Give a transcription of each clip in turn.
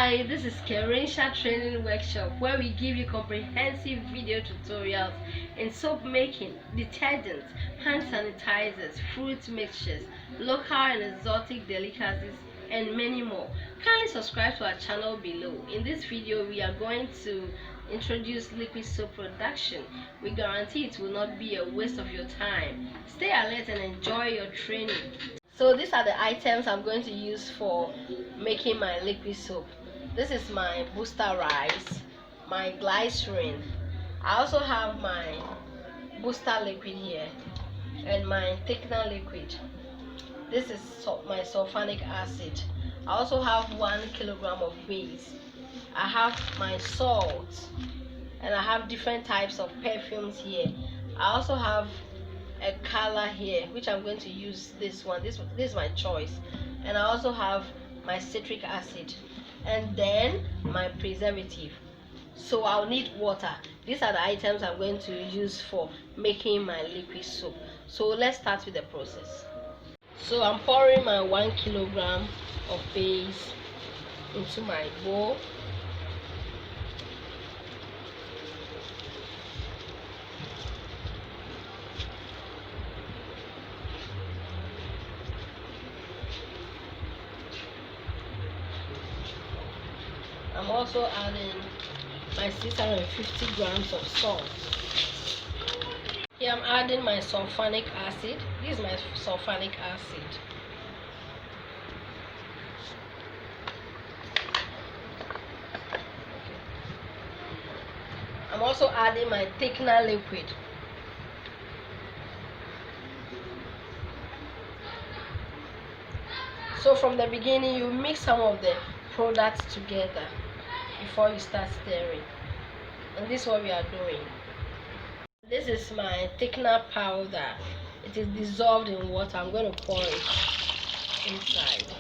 Hi, this is Kerensha Training Workshop, where we give you comprehensive video tutorials in soap making, detergents, hand sanitizers, fruit mixtures, local and exotic delicacies, and many more. Kindly subscribe to our channel below. In this video, we are going to introduce liquid soap production. We guarantee it will not be a waste of your time. Stay alert and enjoy your training. So these are the items I'm going to use for making my liquid soap. This is my booster rice, my glycerin. I also have my booster liquid here and my thickener liquid. This is my sulfonic acid. I also have 1 kilogram of base. I have my salt, and I have different types of perfumes here. I also have a color here, which I'm going to use this one. This is my choice. And I also have my citric acid, and then my preservative. So I'll need water. These are the items I'm going to use for making my liquid soap. So let's start with the process. So I'm pouring my 1 kilogram of base into my bowl. I'm also adding my 650 grams of salt. Here I'm adding my sulfonic acid. This is my sulfonic acid. I'm also adding my thickener liquid. So from the beginning, you mix some of the products together before you start stirring, and this is what we are doing. This is my thickener powder. It is dissolved in water. I'm going to pour it inside.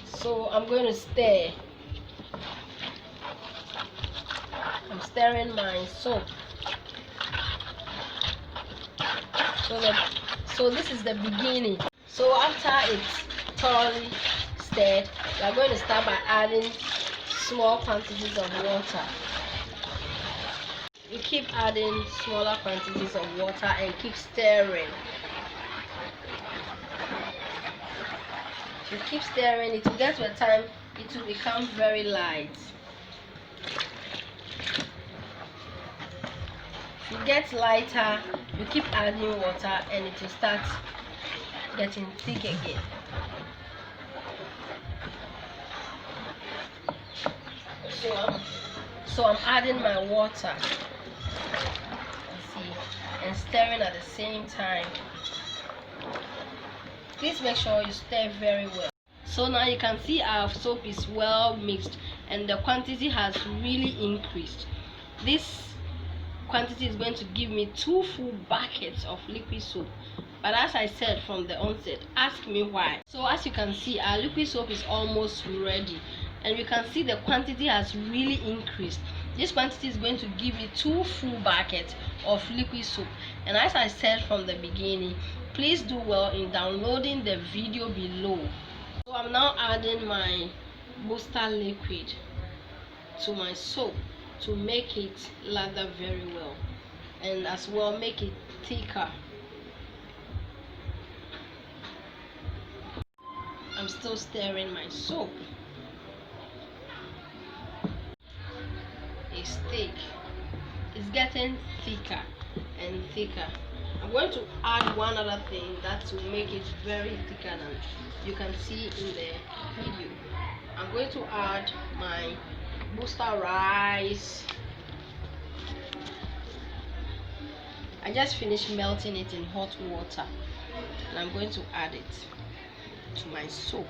So I'm going to stir. I'm stirring my soap. So this is the beginning. So after it's thoroughly stirred, we are going to start by adding small quantities of water. You keep adding smaller quantities of water and keep stirring. You keep stirring, it will get to a time it will become very light. If it gets lighter, you keep adding water and it will start getting thick again. So I'm adding my water, and stirring at the same time. Please make sure you stir very well. So now you can see our soap is well mixed and the quantity has really increased. This quantity is going to give me 2 full buckets of liquid soap. But as I said from the onset, ask me why. So as you can see, our liquid soap is almost ready, and you can see the quantity has really increased. This quantity is going to give you 2 full buckets of liquid soap. And as I said from the beginning, please do well in downloading the video below. So I'm now adding my booster liquid to my soap to make it lather very well, and as well make it thicker. I'm still stirring my soap. It's thick. It's getting thicker and thicker. I'm going to add one other thing that will make it very thicker than you can see in the video. I'm going to add my booster rice. I just finished melting it in hot water, and I'm going to add it to my soap.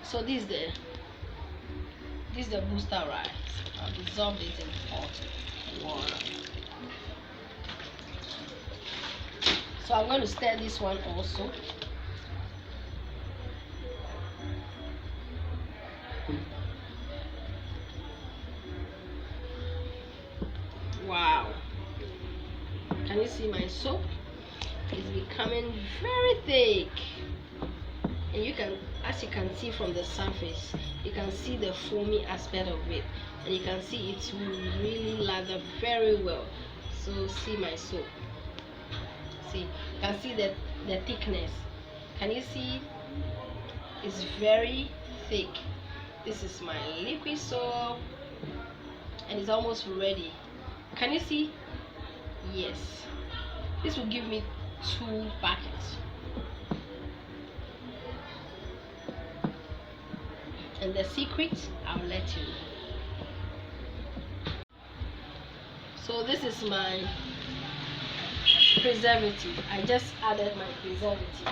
So this is the booster rice. I've dissolved it in hot water. So I'm going to stir this one also. Wow. Can you see my soap? It's becoming very thick, and you can, as you can see from the surface, you can see the foamy aspect of it, and you can see it's really lathered very well. So see my soap. See, you can see the thickness. Can you see? It's very thick. This is my liquid soap, and it's almost ready. Can you see? Yes. This will give me 2 buckets. And the secret, I'll let you know. So this is my preservative. I just added my preservative,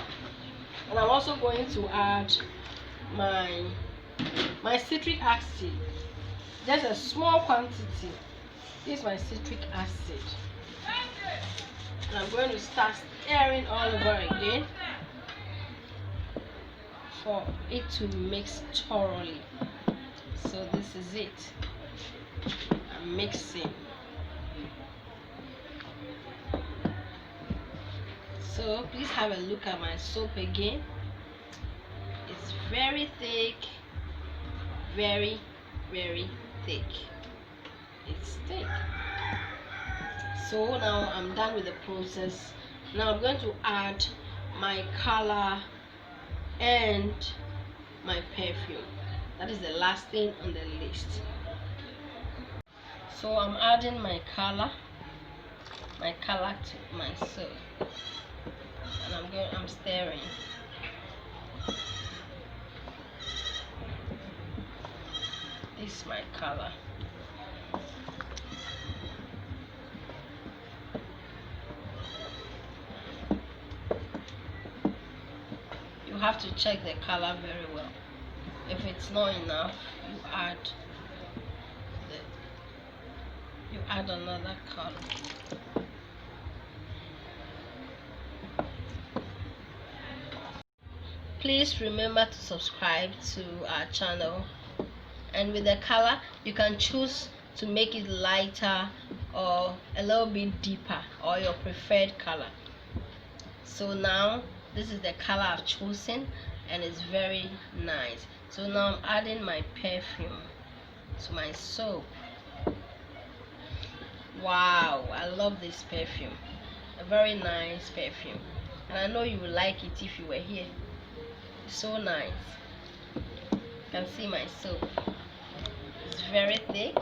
and I'm also going to add my citric acid, just a small quantity. This is my citric acid, and I'm going to start stirring all over again for it to mix thoroughly. So this is it. I'm mixing. So please have a look at my soap again. It's very thick, very thick. It's thick. So now I'm done with the process. Now I'm going to add my color and my perfume. That is the last thing on the list. So I'm adding my color to my soap, and I'm stirring. This is my color. You have to check the color very well. If it's not enough, you add another color. Please remember to subscribe to our channel, and with the color you can choose to make it lighter or a little bit deeper, or your preferred color. So now this is the color I've chosen, and it's very nice. So now I'm adding my perfume to my soap. Wow, I love this perfume. A very nice perfume, and I know you would like it if you were here. It's so nice. You can see my soap. It's very thick.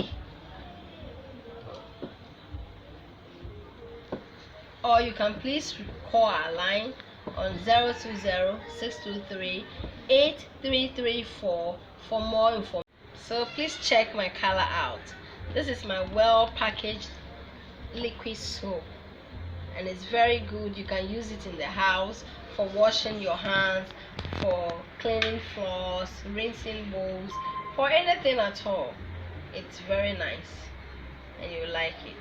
Or you can please call our line on 020-623-8334 for more information. So please check my color out. This is my well packaged liquid soap, and it's very good. You can use it in the house for washing your hands, for cleaning floors, rinsing bowls, for anything at all. It's very nice, and you like it.